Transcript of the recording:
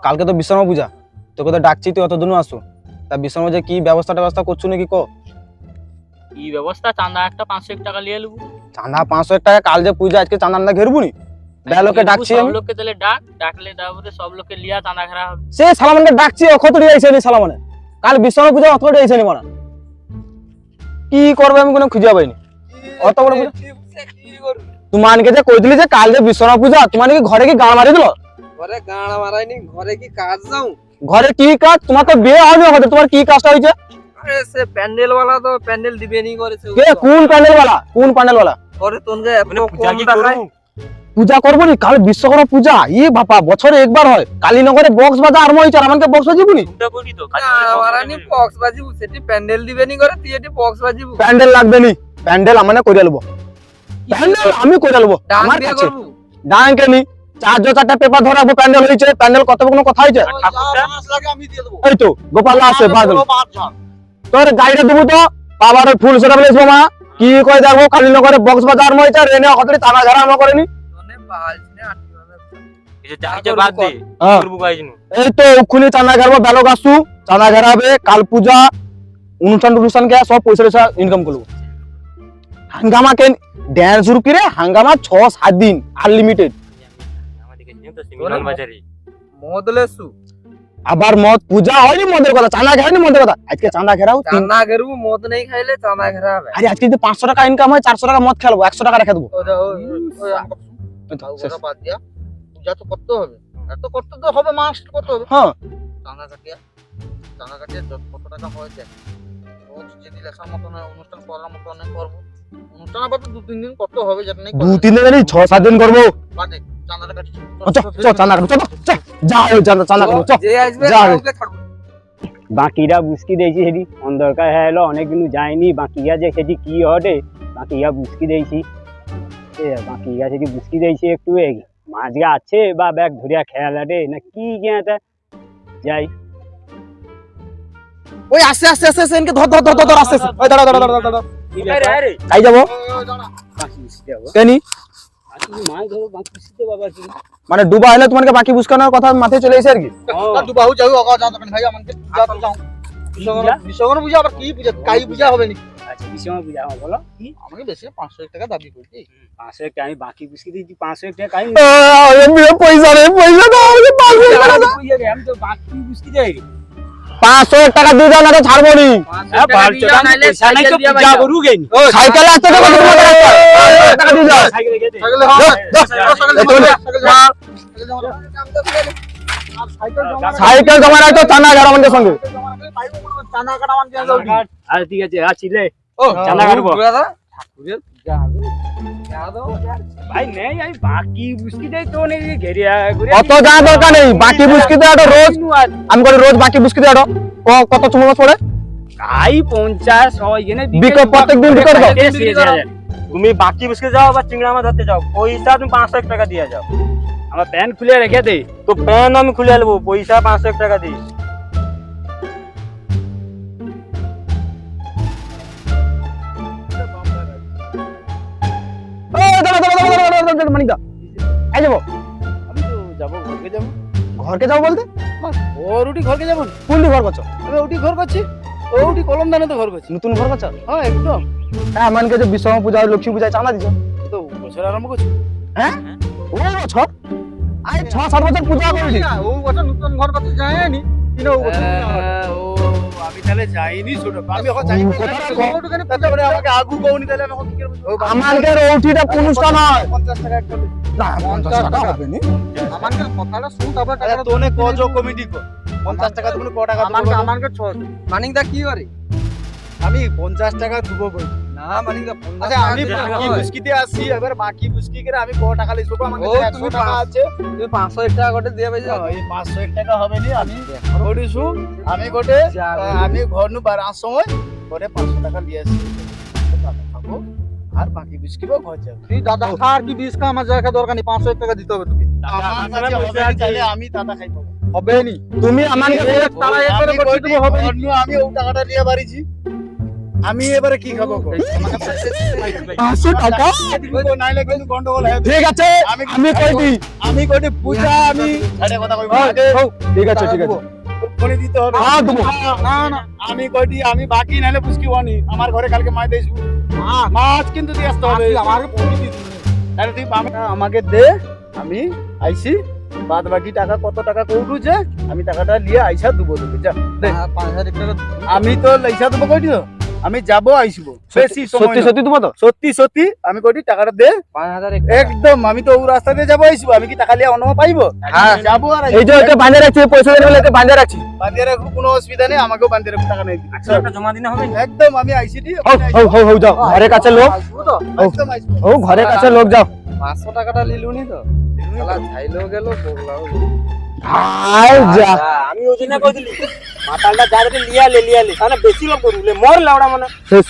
কালকে তো বিশ্বকর্মা পূজা, তোকে তো ডাকছি, তুই অত দিনও আসো। তা বিশ্বকর্মা পূজা কি ব্যবস্থা করছো নাকি? কি ব্যবস্থা? চাঁদা একটা 500 টাকা নিয়ে নেবো। চাঁদা 500 টাকা? কাল যে পূজা, আজকে চাঁদা আমরা ঘেরবো নি? লোককে ডাকছি সব আমি। লোককে তাহলে ডাকলে তারপরে সব লোককে লিয়া চাঁদা ঘেরা হবে। সে সালামানকে ডাকছি, অখতড়ি আইছে নি সালামানে। কাল বিশ্বকর্মা পূজা অতড়ি আইছে নি মানা। কি করবে আমি কোনো খুঁজে পাইনি। অত বড় পূজা তোমাকে যে কই দিলি যে কাল যে বিশ্বকর্মা পূজা, তোমার কি ঘরে কি গাঁড় মারি দিল? ঘরে গাঁড় মারাইনি, ঘরে কি কাজ যাও? ঘরে কি কাজ? তোমার তো বিয়ে হয়নি, হয়তো তোমার কি কাজটা হয়েছে? আরে সে প্যান্ডেল वाला তো প্যান্ডেল দিবে নি করেছে। কে? কোন প্যান্ডেল वाला? কোন প্যান্ডেল वाला? ঘরে তোনকে এত পূজা কম কি টাকায় করব? পূজা করবো নি? কাল বিশ্বকর্মা পূজা, ই বাবা বছরে একবার হয়। কালীনগরে বক্স বাজা আরম্ভ হয়েছে, আর আমাকে বক্স বাজিবো নি? চিন্তা করি তো কাজ গাঁড় মারানি বক্স বাজিবু, সেটি প্যান্ডেল দিবে নি করে তুই এটি বক্স বাজিবু। প্যান্ডেল লাগবে নি, প্যান্ডেল আমি না করে নেবো। প্যান্ডেল আমি করে নেবো ডাক আমার দিয়ে কাছে। করবু। ডাঙ্কে নি, চারটা পেপার ধরাবো, প্যান্ডেল হয়েছে। প্যান্ডেল কত কোনো কথা হয়েছে? আমি দিয়ে দেব। এই তো গোপাল আছে বাদল, তোর গাড়িটা দেবো তো বাবার ফুল সেটা বলে মা কি কই দেখবো। কালীনগরে বক্স বাজা আরম্ভ হয়েছে, রেনে হতরি টানা ঝাড়া আরম্ভ করেনি। তোনে বালছিনে আটকে এই যে যাইতে বাদ দে হ্যাঁ। করব গাইজনু। এই তো ওখানে চাঁদা ঘেরবো, বেলো গাছু চাঁদা ঘেরাবে। কাল পূজা অনুষ্ঠান কে সব পয়সা ইনকাম করবো। হাঙ্গামা কেন ড্যান্স শুরু করে হাঙ্গামা 6-7 দিন আনলিমিটেড। আমাদেরকে নিয়ে তো সিঙ্গল বাজারে মদলেসু আবার মদ পূজা হয়নি, মদের কথা চাঁদা ঘেরানি, মদের কথা। আজকে চাঁদা ঘেরাও চাঁদা ঘেরবু, মদ নেই খাইলে চাঁদা ঘেরা হবে। আরে আজকে যদি 500 টাকা ইনকাম হয়, 400 টাকা মদ খেলবো, 100 টাকা রেখে দেবো। ওটা বাদ দিয়া পূজা তো করতে হবে, এত করতে তো হবে, মাস্ট করতে হবে। হ্যাঁ চাঁদা কাটিয়া কত টাকা হয় দেখ। রোজ যদি লেখার মতন অনুষ্ঠান করার মতন করবো, অনুষ্ঠান আবার তো 2-3 দিন করতে হবে, যেটা নেই 2-3 দিন নেই, 6-7 দিন করবো। বাদে চাঁদাটা কাটি। চাঁদা কাটো, যা চাঁদা কাটো, যে আসবে যা। ওকে ছাড়বো। বাকিরা বুঝকি দিয়েছি সেটি অন্ধকার হয়ে এলো, অনেকদিন যায়নি। বাকিরা যে সেটি কি হটে, বাকিরা বুঝকি দিয়েছি, বাকিরা সেটি বুঝকি দিয়েছি একটু মাঝে আছে বা ব্যাগ ধরিয়া খেয়াল আটে না কি গেঁতে যাই। ওই আস্তে আস্তে আস্তে আস্তে এনকে ধর আস্তে আস্তে। ওই দাঁড়া খাই যাবো কেনি? মাছ ধরো বাকি বুঝতে বাবা কি মানে ডুবা হলে তোমাকে বাকি বুঝকানোর কথা মাথায় চলে এসে আর কি। দুবাহু যাও আগা যাও তখন ভাই আমাকে পূজা তো যাও। বিশ্বকর্মা পূজা আবার কি পূজা? কাই পূজা হবে নি? আচ্ছা বিশ্বকর্মা পূজা আমার বলো কি আমাকে বেশি 500 টাকা দাবি করছি। 500 টাকা আমি বাকি বুঝকি দিয়েছি, 500 টাকা কাই পয়সা রে, পয়সা দাও আমাকে 500 টাকা দাও। আমি তো বাকি বুঝকি দেই 500 টাকা দিয়ে দাও, না তো ছাড়বো নি। সাইকেলে আসতে দেবো তোমাকে, টাকা দিয়ে দাও। সাইকেল জমা রাখতো চাঁদা ঘেরা আমাদের সঙ্গে। ঠিক আছে আসলে ও চাঁদা কাটবো। দাদা ভাই নেই আমি বাকি বুঝকি দেই তো নেই ঘেরিয়া ঘুরে অত জানা দরকার নেই, বাকি বুঝকিতে আটো রোজ আমি করে, রোজ বাকি বুঝকিতে আটো। কত চুমো পড়ে? আই 50 হয় এখানে বিকেল প্রত্যেকদিন বিকেল দাও। তুমি বাকি বুঝকে যাও বা চিংড়া মাছ ধরতে যাও, পয়সা তুমি 500 টাকা দিয়ে যাও। আমার প্যান্ট খুলে রেখে দে। তো প্যান আমি খুলে নেবো, পয়সা 500 টাকা দিই। মানিক দা আই যাবো। আমি তো যাবো ঘরকে যাবো। ঘরকে যাবো বলতে? ওর উঠি ঘরকে যাবো। কোন ঘর করছো? আমি উঠি ঘর করছি, ও উঠি কলম দানে তো ঘর করছি। নতুন ঘর করছো? হ্যাঁ একদম। হ্যাঁ আমাকে যে বিশ্বকর্মা পূজা লক্ষ্মী পূজায় চাঁদা দিছো। তো বছর আরম্ভ করছি। হ্যাঁ ও বছর আই 6-7 বছর পূজা করেছি। ও কথা নতুন ঘর কথা যায়নি কিনা ও কথা ও আমি তাহলে যাইনি ছোট, আমি এখন যাই ওখানে তারপরে আমাকে আগু কওনি, তাহলে আমি এখন কি করব? আমাদের ওটিটা অনুষ্ঠান হয় 50 টাকা একটা দে। না 50 টাকা হবে নি। আমাকে কথাটা শুন, তারপর আরে তোনে কজ কমিটি কো 50 টাকা তুমি ক টাকা আমাকে দেবো? আমাকে 6 মানিক দা কি করে? আমি 50 টাকা দেবো কই। না মানিক দা 50 আচ্ছা আমি টাকা বাকি হয়। বুঝকিতে আসি, এবার বাকি বুঝকি করে আমি ক টাকা লইছো গো? আমাকে ও, 100 তুমি টাকা আছে। তুমি 500 টাকা করে দিয়ে ভাই যাও। এই 500 টাকা হবে নি, আমি করিছু। আমি গোটে আমি ঘর নু বারার সময় করে 500 টাকা নিয়ে আসি, টাকা খাবো আর বাকি বুঝকিবো ঘর যাব। তুই দাদা খার কি 20 কা আমার জায়গা দরকার নেই, 500 টাকা দিতে হবে তোকে। আমার কাছে হবে না, তাহলে আমি দাদা খাই পাবো। হবে নি। তুমি আমাকে তারা এ করে আমি করতে কইটি দেবো, হবে নি। ঘর নু আমি ও টাকাটা নিয়ে বাড়িছি। আমি এবারে কি খাবো গো? 500 টাকা নাইলে কিন্তু গন্ডগোল হবে। ঠিক আছে আমি আমি কই দিই আমি কইটি পূজা আমি আরে কথা কইব ঠিক আছে ঠিক আছে ফোনে দিতে হবে। হ্যাঁ, দেবো। না না আমি কইটি আমি বাকি নাইলে বুঝকি বানি আমার ঘরে কালকে মাছ দেইছু মাছ কিন্তু দিয়ে আসতে হবে আমাকে ফোন দিস আরে তুই আমাকে দে আমি আইছি বাদ বাকি টাকা কত টাকা কৌটু যে আমি টাকাটা নিয়ে আইসা দেবো তোকে যা দে 5000 টাকা আমি তো লেসা দেবো কইটি তো আমি যাবো আইসবো বেশি সময় সত্যি না। সত্যি দেবো তো সত্যি সত্যি আমি কইটি টাকাটা দে 5000 একদম আমি তো ও রাস্তা দিয়ে যাবো আইসবো আমি কি টাকা লিয়ে অন্য পাইবো হ্যাঁ। যাবো আর এই যে ওকে বাঁধে রাখছি পয়সা দেবে বলে ওকে বাঁধে রাখছি বান্ধিয়ে রাখবো কোনো অসুবিধা নেই আমাকেও বান্ধিয়ে রাখবো টাকা নেই আচ্ছা একটা জমা দিনে হবে না? একদম আমি আইসি দি হও হও হও হও যাও ঘরের কাছে লোক একদম আইসবো ও ঘরের কাছে লোক যাও 500 টাকাটা লিলুনি তো শালা ঝাইলেও গেল বগলাও গেল। আয় যা আমি ওই জন্য কইছিলি মাতালটা যা লিয়া লে তাহলে বেশি লোক করুলে মর লাউড়া মানে শেষ